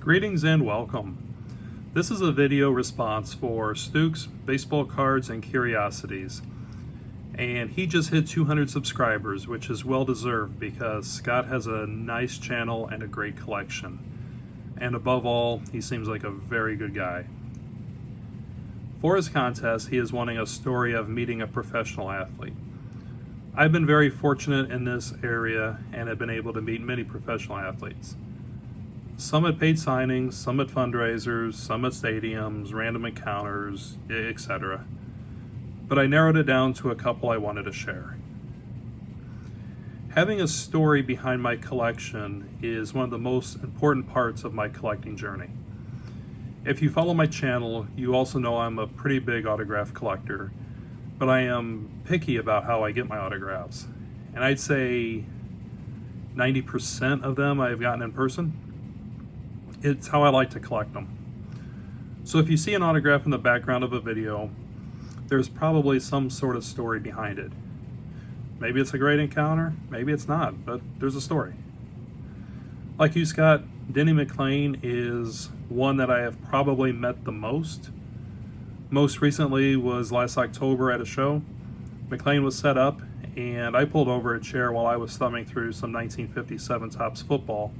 Greetings and welcome. This is a video response for Stuke's Baseball Cards and Curiosities. And he just hit 200 subscribers, which is well deserved because Scott has a nice channel and a great collection. And above all, he seems like a very good guy. For his contest, he is wanting a story of meeting a professional athlete. I've been very fortunate in this area and have been able to meet many professional athletes. Some at paid signings, some at fundraisers, some at stadiums, random encounters, etc. But I narrowed it down to a couple I wanted to share. Having a story behind my collection is one of the most important parts of my collecting journey. If you follow my channel, you also know I'm a pretty big autograph collector, but I am picky about how I get my autographs. And I'd say 90% of them I've gotten in person. It's how I like to collect them. So if you see an autograph in the background of a video, there's probably some sort of story behind it. Maybe it's a great encounter, maybe it's not, but there's a story. Like you, Scott, Denny McLain is one that I have probably met the most. Most recently was last October at a show. McLain was set up and I pulled over a chair while I was thumbing through some 1957 Topps football.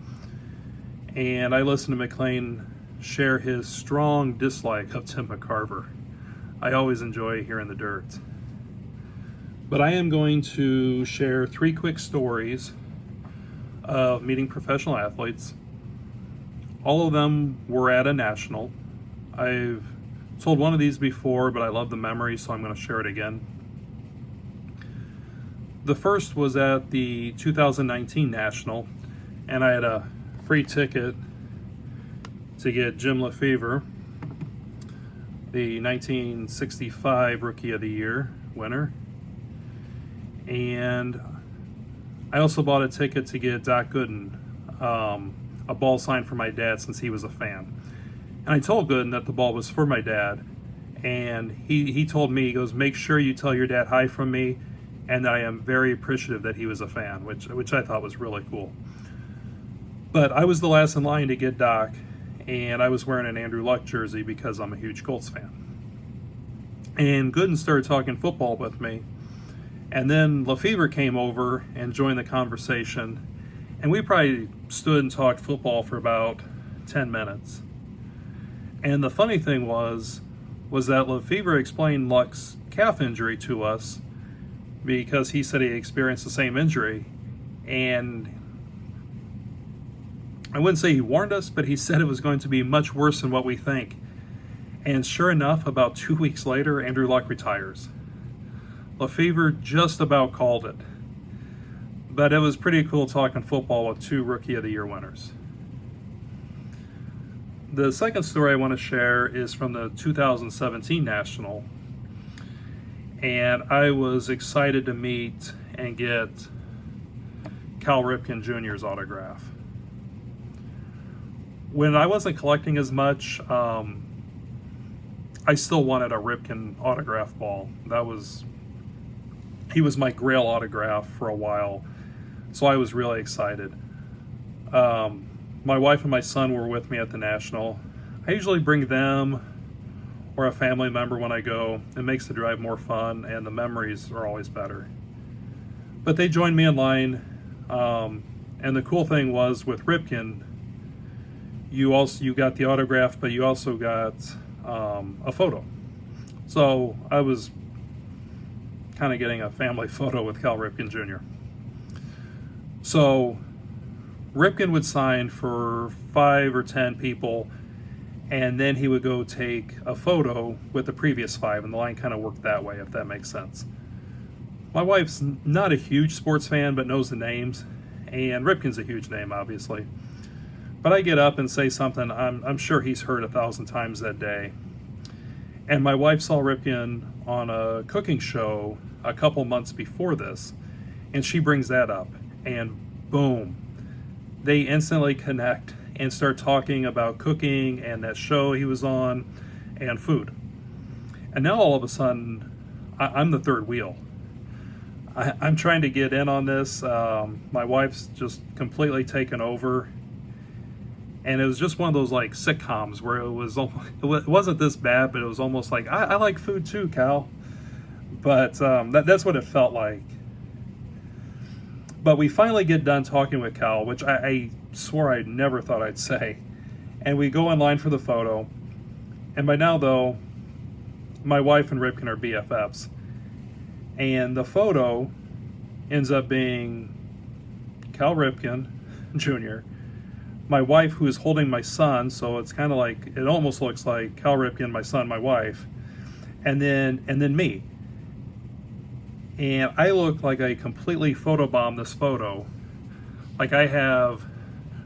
And I listened to McLain share his strong dislike of Tim McCarver. I always enjoy hearing the dirt. But I am going to share 3 quick stories of meeting professional athletes. All of them were at a national. I've told one of these before, but I love the memory, so I'm going to share it again. The first was at the 2019 National, and I had a free ticket to get Jim Lefevre, the 1965 Rookie of the Year winner. And I also bought a ticket to get Doc Gooden, a ball signed for my dad since he was a fan. And I told Gooden that the ball was for my dad, and he told me, he goes, make sure you tell your dad hi from me, and that I am very appreciative that he was a fan, which I thought was really cool. But I was the last in line to get Doc, and I was wearing an Andrew Luck jersey because I'm a huge Colts fan. And Gooden started talking football with me, and then Lefevre came over and joined the conversation, and we probably stood and talked football for about 10 minutes. And the funny thing was that Lefevre explained Luck's calf injury to us because he said he experienced the same injury, and I wouldn't say he warned us, but he said it was going to be much worse than what we think. And sure enough, about 2 weeks later, Andrew Luck retires. Lefevre just about called it. But it was pretty cool talking football with 2 Rookie of the Year winners. The second story I want to share is from the 2017 National. And I was excited to meet and get Cal Ripken Jr.'s autograph. When I wasn't collecting as much, I still wanted a Ripken autograph ball. He was my grail autograph for a while, so I was really excited. My wife and my son were with me at the National. I usually bring them or a family member when I go. It makes the drive more fun, and the memories are always better. But they joined me in line, and the cool thing was with Ripken, you got the autograph, but you also got a photo. So I was kind of getting a family photo with Cal Ripken Jr. So Ripken would sign for 5 or 10 people, and then he would go take a photo with the previous 5, and the line kind of worked that way, if that makes sense. My wife's not a huge sports fan, but knows the names, and Ripken's a huge name, obviously. But I get up and say something I'm sure he's heard 1,000 times that day. And my wife saw Ripken on a cooking show a couple months before this, and she brings that up, and boom, they instantly connect and start talking about cooking and that show he was on and food. And now all of a sudden, I'm the third wheel. I'm trying to get in on this. My wife's just completely taken over. And it was just one of those like sitcoms where it wasn't this bad, but it was almost like, I like food too, Cal. But that's what it felt like. But we finally get done talking with Cal, which I swore I never thought I'd say. And we go in line for the photo. And by now, though, my wife and Ripken are BFFs. And the photo ends up being Cal Ripken Jr., my wife, who is holding my son, so it's kind of like, it almost looks like Cal Ripken, my son, my wife, and then me. And I look like I completely photobombed this photo. Like I have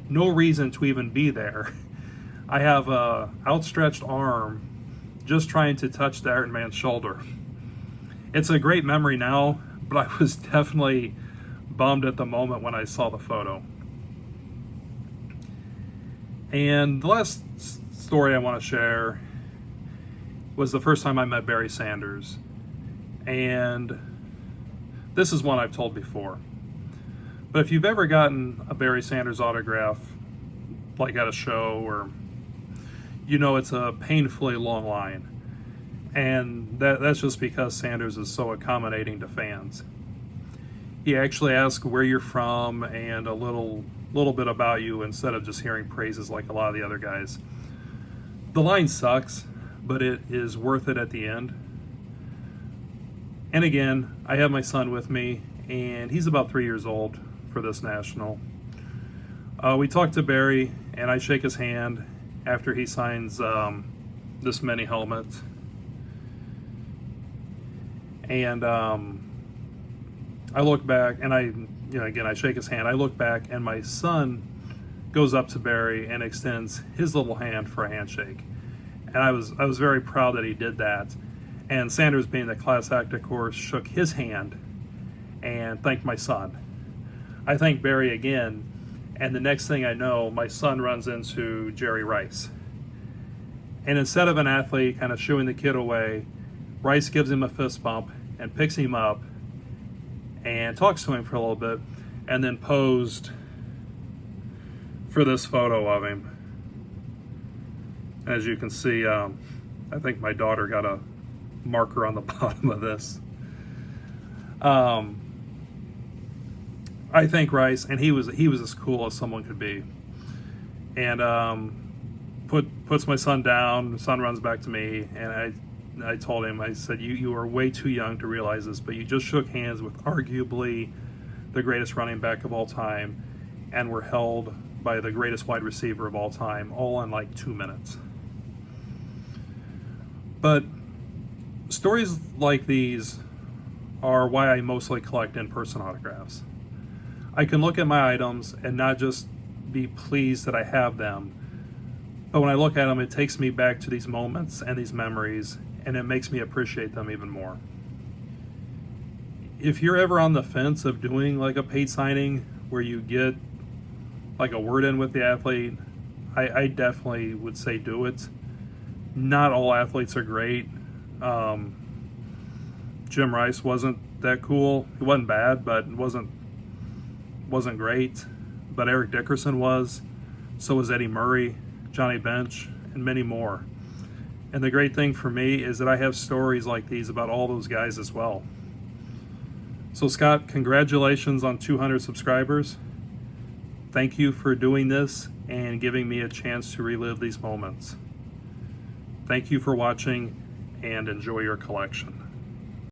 no reason to even be there. I have a outstretched arm just trying to touch the Iron Man's shoulder. It's a great memory now, but I was definitely bummed at the moment when I saw the photo. And the last story I want to share was the first time I met Barry Sanders. And this is one I've told before. But if you've ever gotten a Barry Sanders autograph, like at a show, or you know it's a painfully long line. And that's just because Sanders is so accommodating to fans. He actually asks where you're from and a little bit about you instead of just hearing praises like a lot of the other guys. The line sucks, but it is worth it at the end. And again, I have my son with me, and he's about 3 years old for this national. We talk to Barry, and I shake his hand after he signs this mini helmet. And I look back, and I shake his hand. I look back, and my son goes up to Barry and extends his little hand for a handshake. And I was very proud that he did that. And Sanders, being the class act, of course, shook his hand and thanked my son. I thanked Barry again, and the next thing I know, my son runs into Jerry Rice. And instead of an athlete kind of shooing the kid away, Rice gives him a fist bump and picks him up and talks to him for a little bit, and then posed for this photo of him. As you can see, I think my daughter got a marker on the bottom of this. I thank Rice, and he was as cool as someone could be. And puts my son down. The son runs back to me, and I told him, I said, you are way too young to realize this, but you just shook hands with arguably the greatest running back of all time, and were held by the greatest wide receiver of all time, all in like 2 minutes. But stories like these are why I mostly collect in-person autographs. I can look at my items and not just be pleased that I have them, but when I look at them, it takes me back to these moments and these memories, and it makes me appreciate them even more. If you're ever on the fence of doing like a paid signing where you get like a word in with the athlete, I definitely would say do it. Not all athletes are great. Jim Rice wasn't that cool. He wasn't bad, but wasn't great. But Eric Dickerson was. So was Eddie Murray, Johnny Bench, and many more. And the great thing for me is that I have stories like these about all those guys as well. So Scott, congratulations on 200 subscribers. Thank you for doing this and giving me a chance to relive these moments. Thank you for watching, and enjoy your collection.